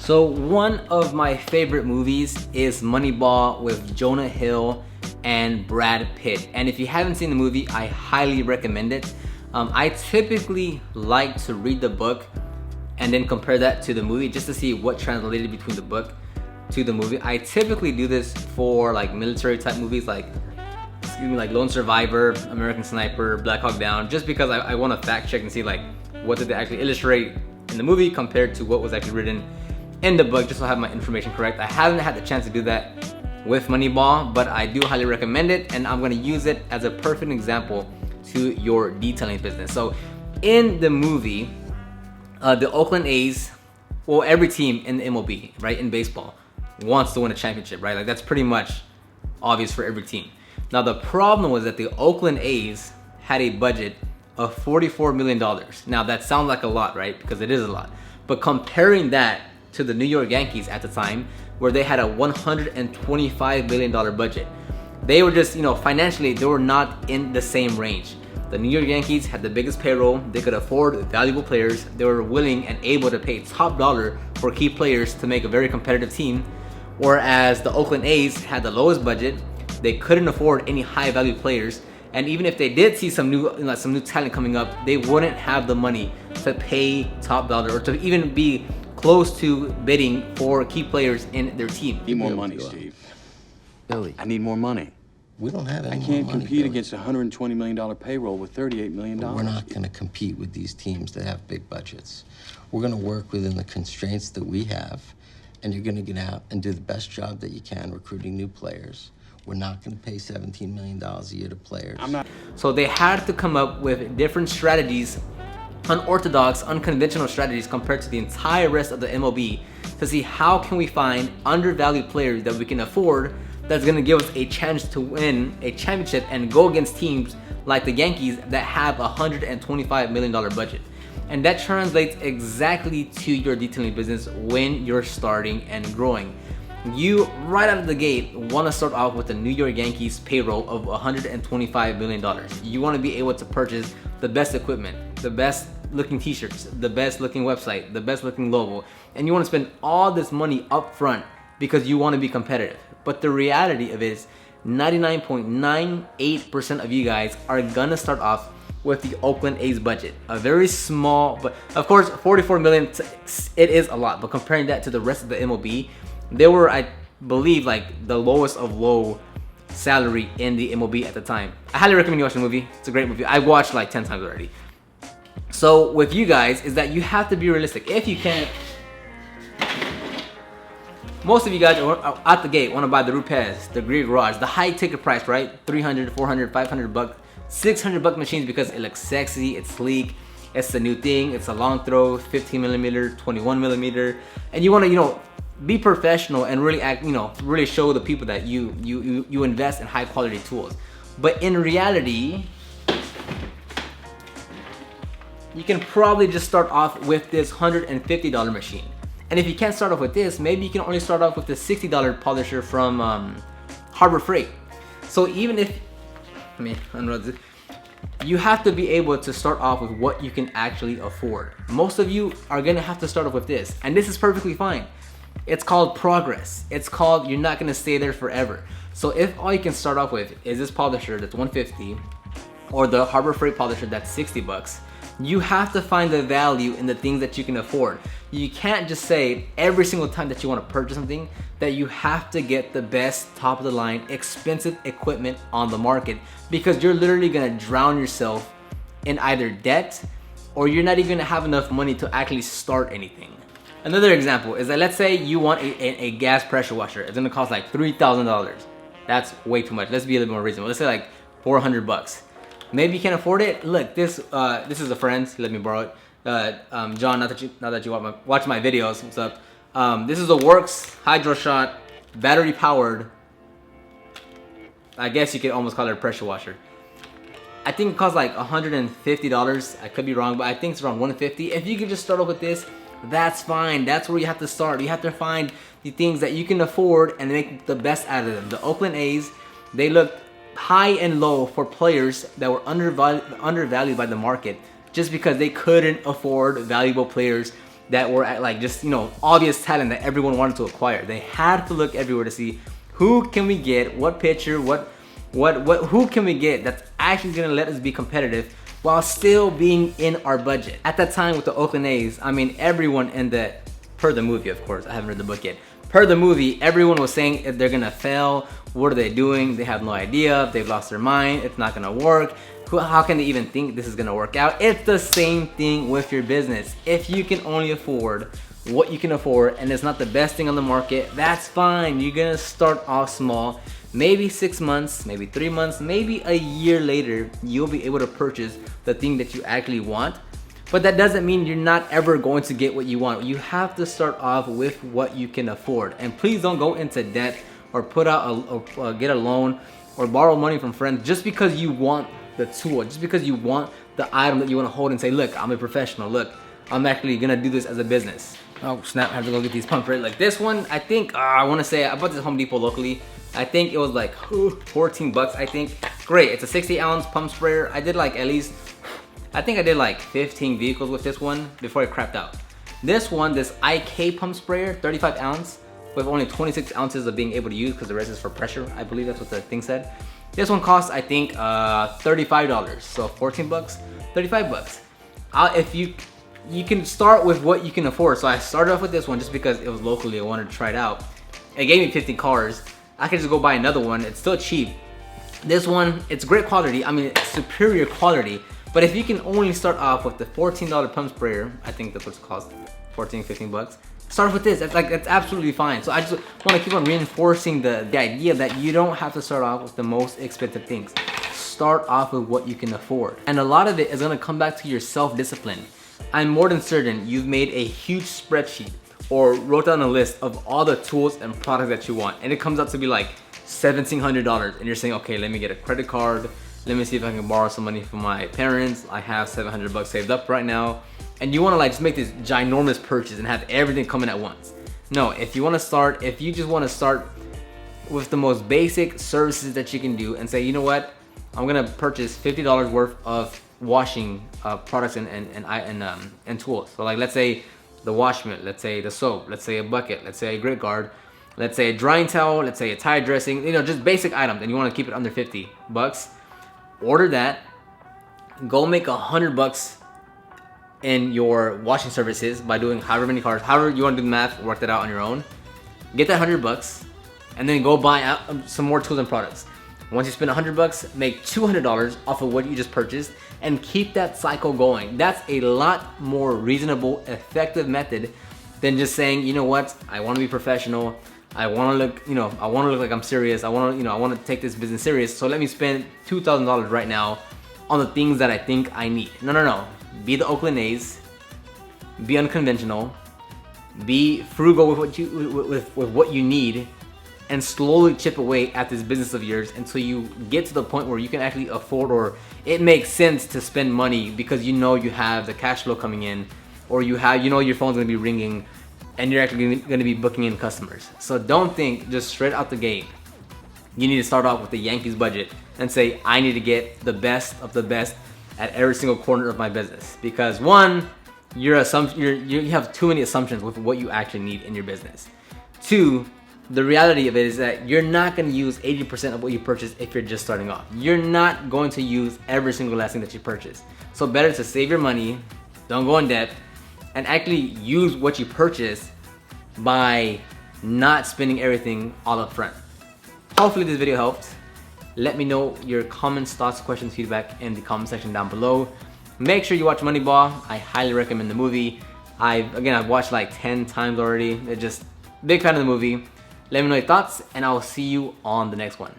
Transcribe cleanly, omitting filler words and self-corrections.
So one of my favorite movies is Moneyball with Jonah Hill and Brad Pitt. And if you haven't seen the movie, I highly recommend it. I typically like to read the book and then compare that to the movie just to see what translated between the book to the movie. I typically do this for like military type movies like Lone Survivor, American Sniper, Black Hawk Down, just because I want to fact check and see like what did they actually illustrate in the movie compared to what was actually written in the book, just so I have my information correct. I haven't had the chance to do that with Moneyball, but I do highly recommend it, and I'm going to use it as a perfect example to your detailing business. So in the movie, the Oakland A's, well, every team in the MLB, right, in baseball, wants to win a championship, right? Like that's pretty much obvious for every team. Now the problem was that the Oakland A's had a budget of $44 million. Now that sounds like a lot, right? Because it is a lot. But comparing that to the New York Yankees at the time, where they had a $125 million budget, they were just, financially, they were not in the same range. The New York Yankees had the biggest payroll, they could afford valuable players, they were willing and able to pay top dollar for key players to make a very competitive team, whereas the Oakland A's had the lowest budget, they couldn't afford any high value players, and even if they did see some new talent coming up, they wouldn't have the money to pay top dollar or to even be close to bidding for key players in their team. Need more money, Steve. Billy, I need more money. we don't have any I more can't money, compete Billy. against a $120 million payroll with $38 million. But we're not going to compete with these teams that have big budgets. We're going to work within the constraints that we have, and you're going to get out and do the best job that you can recruiting new players. We're not going to pay $17 million a year to players. I'm not. So they had to come up with different strategies, unorthodox, unconventional strategies compared to the entire rest of the MLB to see how can we find undervalued players that we can afford that's going to give us a chance to win a championship and go against teams like the Yankees that have a $125 million budget. And that translates exactly to your detailing business when you're starting and growing. You, right out of the gate, want to start off with the New York Yankees payroll of $125 million. You want to be able to purchase the best equipment, the best looking t-shirts, the best looking website, the best looking logo, and you want to spend all this money up front because you want to be competitive. But the reality of it is 99.98% of you guys are gonna start off with the Oakland A's budget. A very small, but of course 44 million, it is a lot, but comparing that to the rest of the MLB, they were, I believe, like the lowest of low salary in the MLB at the time. I highly recommend you watch the movie. It's a great movie. I've watched like 10 times already. So with you guys is that you have to be realistic. If you can't, most of you guys are out the gate want to buy the Rupes, the Greek Garage, the high ticket price, right? 300, 400, 500 bucks, 600 buck machines because it looks sexy, it's sleek, it's the new thing, it's a long throw, 15 millimeter, 21 millimeter, and you want to, be professional and really act, really show the people that you invest in high quality tools. But in reality, you can probably just start off with this $150 machine. And if you can't start off with this, maybe you can only start off with the $60 polisher from Harbor Freight. So even if, you have to be able to start off with what you can actually afford. Most of you are gonna have to start off with this, and this is perfectly fine. It's called progress. It's called you're not gonna stay there forever. So if all you can start off with is this polisher that's $150 or the Harbor Freight polisher that's $60, you have to find the value in the things that you can afford. You can't just say every single time that you want to purchase something that you have to get the best top of the line expensive equipment on the market, because you're literally gonna drown yourself in either debt or you're not even gonna have enough money to actually start anything. Another example is that let's say you want a gas pressure washer. It's gonna cost like $3,000. That's way too much. Let's be a little more reasonable. Let's say like 400 bucks. Maybe you can't afford it. Look, this is a friend. He let me borrow it. John, not that you watch my videos. What's up? This is a Works Hydro Shot, battery powered. I guess you could almost call it a pressure washer. I think it costs like $150. I could be wrong, but I think it's around $150. If you could just start off with this, that's fine. That's where you have to start. You have to find the things that you can afford and make the best out of them. The Oakland A's, they look high and low for players that were undervalued by the market just because they couldn't afford valuable players that were at like just, you know, obvious talent that everyone wanted to acquire. They had to look everywhere to see who can we get, what pitcher, who can we get that's actually gonna let us be competitive while still being in our budget. At that time with the Oakland A's, I mean, everyone in the, per the movie, of course, I haven't read the book yet. Per the movie, everyone was saying if they're gonna fail, what are they doing? They have no idea, they've lost their mind, it's not gonna work. How can they even think this is gonna work out? It's the same thing with your business. If you can only afford what you can afford and it's not the best thing on the market, that's fine. You're gonna start off small. Maybe 6 months, maybe 3 months, maybe a year later, you'll be able to purchase the thing that you actually want. But that doesn't mean you're not ever going to get what you want. You have to start off with what you can afford. And please don't go into debt or put out get a loan or borrow money from friends just because you want the tool, just because you want the item that you want to hold and say, look, I'm a professional. Look, I'm actually gonna do this as a business. Oh snap, I have to go get these pumps, right? Like this one, I think, I wanna say, I bought this Home Depot locally. I think it was like 14 bucks, I think. Great, it's a 60-ounce pump sprayer. I did like at least, I think I did like 15 vehicles with this one before it crapped out. This one, this IK pump sprayer, 35 ounce, with only 26 ounces of being able to use because the rest is for pressure. I believe that's what the thing said. This one costs, I think, $35. So 14 bucks, 35 bucks. If you can start with what you can afford. So I started off with this one just because it was locally. I wanted to try it out. It gave me 50 cars. I could just go buy another one. It's still cheap. This one, it's great quality. I mean, it's superior quality. But if you can only start off with the $14 pump sprayer, I think that's what it costs, 14, 15 bucks. Start with this. That's absolutely fine. So I just want to keep on reinforcing the idea that you don't have to start off with the most expensive things. Start off with what you can afford. And a lot of it is going to come back to your self-discipline. I'm more than certain you've made a huge spreadsheet or wrote down a list of all the tools and products that you want. And it comes out to be like $1,700. And you're saying, okay, let me get a credit card. Let me see if I can borrow some money from my parents. I have 700 bucks saved up right now. And you want to like just make this ginormous purchase and have everything coming at once. No, if you just want to start with the most basic services that you can do and say, you know what, I'm gonna purchase $50 worth of washing products and tools. So like, let's say the wash mitt, let's say the soap, let's say a bucket, let's say a grit guard, let's say a drying towel, let's say a tire dressing, you know, just basic items, and you want to keep it under 50 bucks. Order that. Go make 100 bucks in your washing services by doing however many cars, however you want to do the math, work that out on your own. Get that 100 bucks and then go buy some more tools and products. Once you spend 100 bucks, make $200 off of what you just purchased and keep that cycle going. That's a lot more reasonable, effective method than just saying, you know what, I want to be professional. I want to look, I want to look like I'm serious. I want to, I want to take this business serious. So let me spend $2,000 right now on the things that I think I need. No. Be the Oakland A's. Be unconventional. Be frugal with what you need, and slowly chip away at this business of yours until you get to the point where you can actually afford, or it makes sense to spend money because you know you have the cash flow coming in, or your phone's gonna be ringing, and you're actually gonna be booking in customers. So don't think just straight out the gate you need to start off with the Yankees budget and say, I need to get the best of the best at every single corner of my business. Because one, you have too many assumptions with what you actually need in your business. Two, the reality of it is that you're not going to use 80% of what you purchase if you're just starting off. You're not going to use every single last thing that you purchase. So better to save your money, don't go in debt, and actually use what you purchase by not spending everything all up front. Hopefully this video helped. Let me know your comments, thoughts, questions, feedback in the comment section down below. Make sure you watch Moneyball. I highly recommend the movie. I've watched like 10 times already. Just big fan of the movie. Let me know your thoughts, and I will see you on the next one.